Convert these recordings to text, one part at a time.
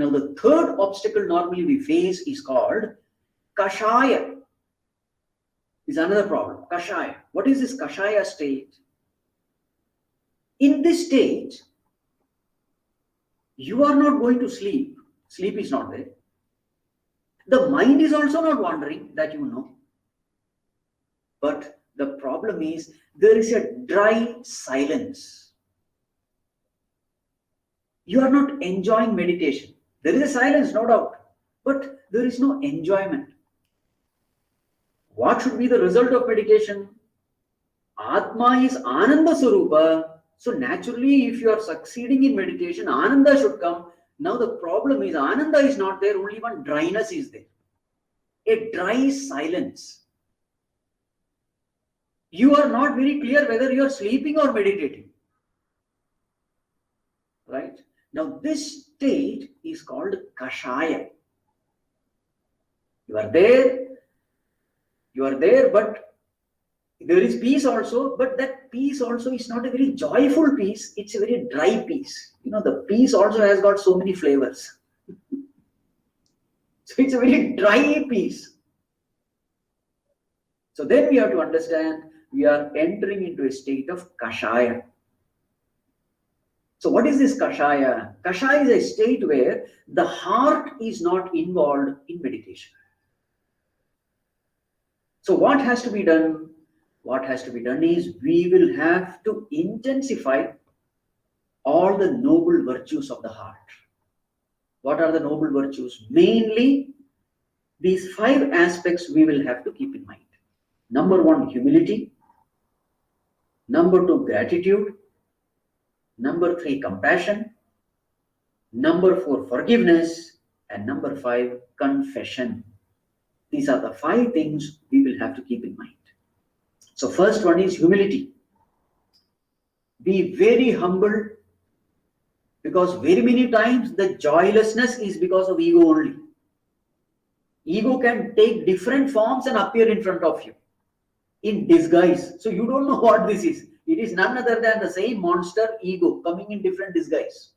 Now the third obstacle normally we face is called Kashaya. Is another problem. Kashaya. What is this Kashaya state? In this state, you are not going to sleep. Sleep is not there. The mind is also not wandering, that you know. But the problem is there is a dry silence. You are not enjoying meditation. There is a silence, no doubt, but there is no enjoyment. What should be the result of meditation? Atma is Ananda Sarupa. So naturally, if you are succeeding in meditation, Ananda should come. Now the problem is Ananda is not there, only one dryness is there. A dry silence. You are not very clear whether you are sleeping or meditating. Right? Now this state is called Kashaya. You are there, but there is peace also, but that peace also is not a very joyful peace, it's a very dry peace. You know, the peace also has got so many flavors. So it's a very dry peace. So then we have to understand we are entering into a state of Kashaya. So what is this Kashaya? Kashaya is a state where the heart is not involved in meditation. So what has to be done? What has to be done is we will have to intensify all the noble virtues of the heart. What are the noble virtues? Mainly, these 5 aspects we will have to keep in mind. Number 1, humility. Number 2, gratitude. Number 3, compassion. Number 4, forgiveness. And number 5, confession. These are the 5 things we will have to keep in mind. So first one is humility. Be very humble, because very many times the joylessness is because of ego only. Ego can take different forms and appear in front of you in disguise. So you don't know what this is. It is none other than the same monster, ego, coming in different disguise.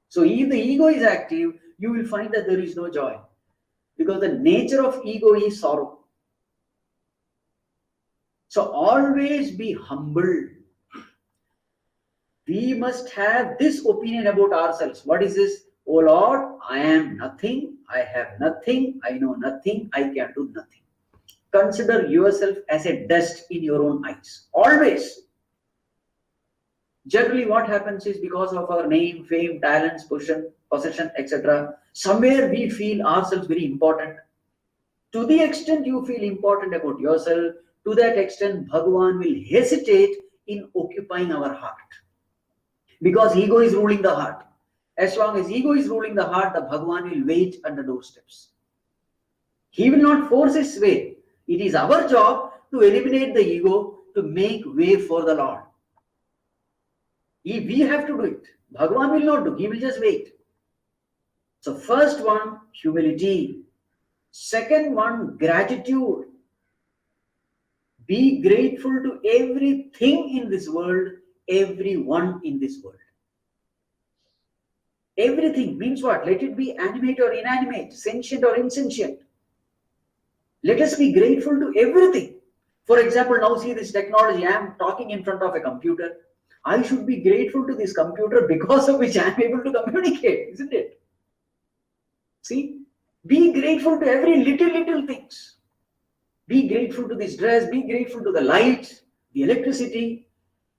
So if the ego is active, you will find that there is no joy, because the nature of ego is sorrow. So always be humble. We must have this opinion about ourselves. What is this? Oh Lord, I am nothing, I have nothing, I know nothing, I can do nothing. Consider yourself as a dust in your own eyes. Always. Generally what happens is, because of our name, fame, talents, possession, etc., somewhere we feel ourselves very important. To the extent you feel important about yourself, to that extent Bhagavan will hesitate in occupying our heart. Because ego is ruling the heart. As long as ego is ruling the heart, the Bhagavan will wait at the doorsteps. He will not force his way. It is our job to eliminate the ego, to make way for the Lord. We have to do it. Bhagavan will not do. He will just wait. So first one, humility. Second one, gratitude. Be grateful to everything in this world, everyone in this world. Everything means what? Let it be animate or inanimate, sentient or insentient. Let us be grateful to everything. For example, now see this technology. I am talking in front of a computer. I should be grateful to this computer, because of which I am able to communicate, isn't it? See, be grateful to every little things. Be grateful to this dress, be grateful to the light, the electricity,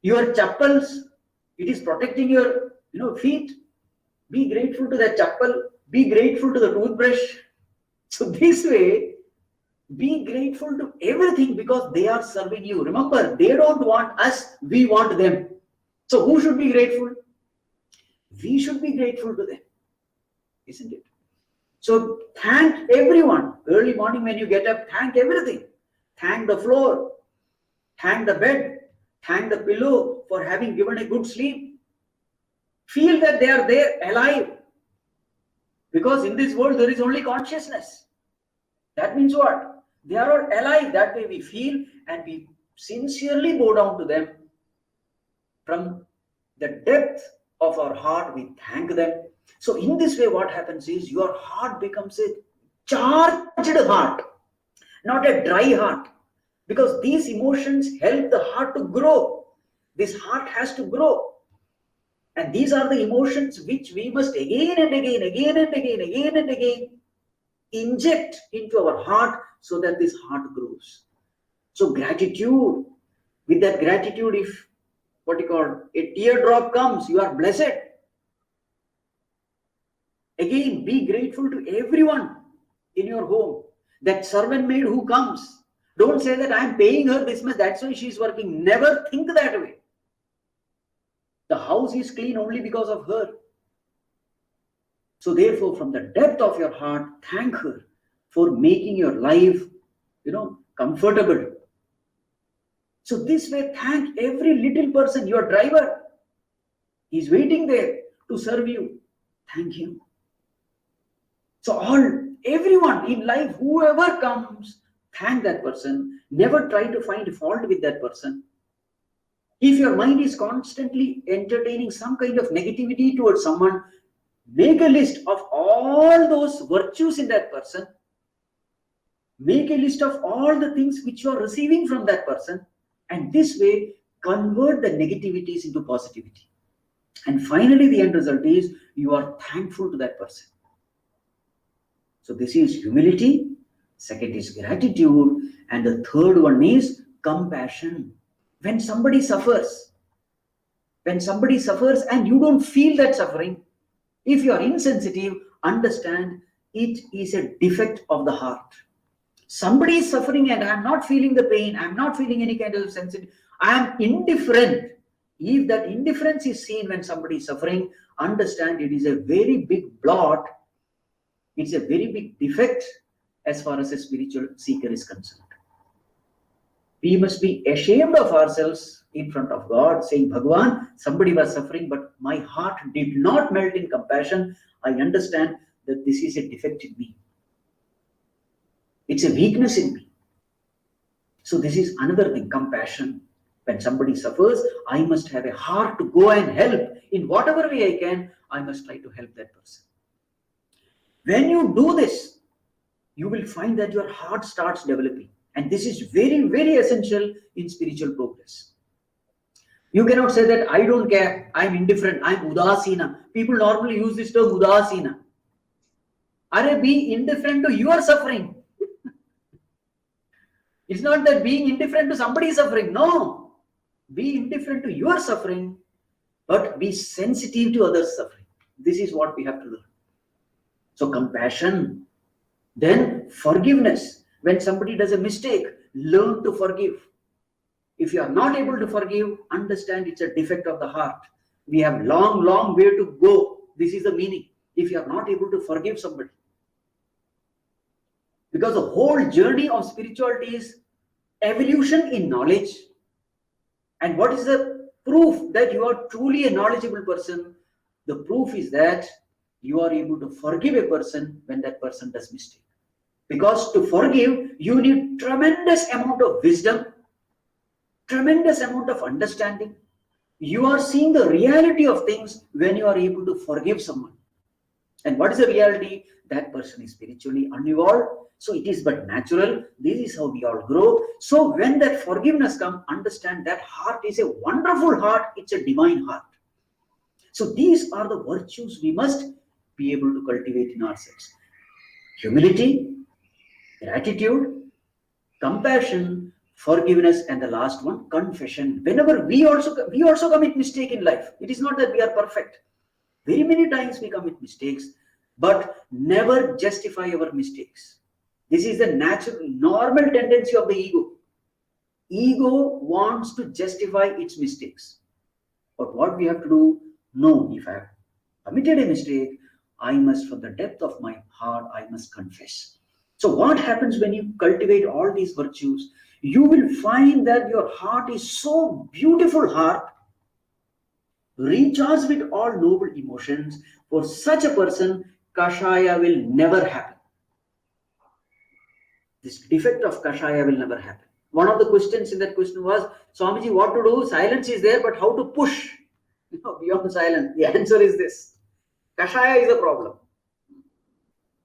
your chappals. It is protecting your feet. Be grateful to that chappal. Be grateful to the toothbrush. So this way, be grateful to everything, because they are serving you. Remember, they don't want us, we want them. So who should be grateful? We should be grateful to them, isn't it? So thank everyone. Early morning when you get up, thank everything. Thank the floor, thank the bed, thank the pillow for having given a good sleep. Feel that they are there alive. Because in this world there is only consciousness. That means what? They are all alive. That way we feel, and we sincerely bow down to them. From the depth of our heart, we thank them. So in this way, what happens is your heart becomes a charged heart, not a dry heart. Because these emotions help the heart to grow. This heart has to grow. And these are the emotions which we must again and again inject into our heart so that this heart grows. So gratitude, with that gratitude, if what you call a teardrop comes, you are blessed. Again, be grateful to everyone in your home. That servant maid who comes, don't say that I am paying her this much, that's why she is working. Never think that way. The house is clean only because of her. So therefore, from the depth of your heart, thank her for making your life, comfortable. So this way, thank every little person, your driver. He's waiting there to serve you. Thank him. So everyone in life, whoever comes, thank that person. Never try to find fault with that person. If your mind is constantly entertaining some kind of negativity towards someone, make a list of all those virtues in that person. Make a list of all the things which you are receiving from that person. And this way, convert the negativities into positivity. And finally, the end result is you are thankful to that person. So this is humility. Second is gratitude. And the third one is compassion. When somebody suffers and you don't feel that suffering, if you are insensitive, understand it is a defect of the heart. Somebody is suffering and I am not feeling the pain, I am not feeling any kind of sensitivity, I am indifferent. If that indifference is seen when somebody is suffering, understand it is a very big blot, it's a very big defect as far as a spiritual seeker is concerned. We must be ashamed of ourselves in front of God, saying, Bhagavan, somebody was suffering, but my heart did not melt in compassion. I understand that this is a defect in me. It's a weakness in me. So this is another thing, compassion. When somebody suffers, I must have a heart to go and help. In whatever way I can, I must try to help that person. When you do this, you will find that your heart starts developing. And this is very, very essential in spiritual progress. You cannot say that I don't care, I'm indifferent, I'm udasina. People normally use this term udasina. Are be indifferent to your suffering. It's not that being indifferent to somebody's suffering. No. Be indifferent to your suffering, but be sensitive to others' suffering. This is what we have to learn. So compassion, then forgiveness. When somebody does a mistake, learn to forgive. If you are not able to forgive, understand it's a defect of the heart. We have long way to go. This is the meaning. If you are not able to forgive somebody. Because the whole journey of spirituality is evolution in knowledge. And what is the proof that you are truly a knowledgeable person? The proof is that you are able to forgive a person when that person does mistake. Because to forgive, you need tremendous amount of wisdom, tremendous amount of understanding. You are seeing the reality of things when you are able to forgive someone. And what is the reality? That person is spiritually unevolved. So it is but natural. This is how we all grow. So when that forgiveness comes, understand that heart is a wonderful heart. It's a divine heart. So these are the virtues we must be able to cultivate in ourselves. Humility, gratitude, compassion, forgiveness, and the last one, confession. Whenever we also commit mistake in life. It is not that we are perfect. Very many times we commit mistakes, but never justify our mistakes. This is the normal tendency of the ego. Ego wants to justify its mistakes. But what we have to do, no, if I have committed a mistake, I must, from the depth of my heart, I must confess. So what happens when you cultivate all these virtues? You will find that your heart is so beautiful heart, recharged with all noble emotions. For such a person, Kashaya will never happen. This defect of Kashaya will never happen. One of the questions in that question was, Swamiji, what to do? Silence is there, but how to push beyond silence? The answer is this. Kashaya is a problem.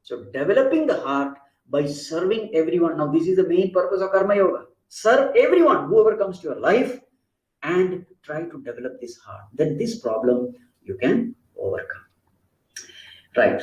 So developing the heart by serving everyone. Now this is the main purpose of Karma Yoga. Serve everyone, whoever comes to your life, and try to develop this heart. Then this problem you can overcome. Right.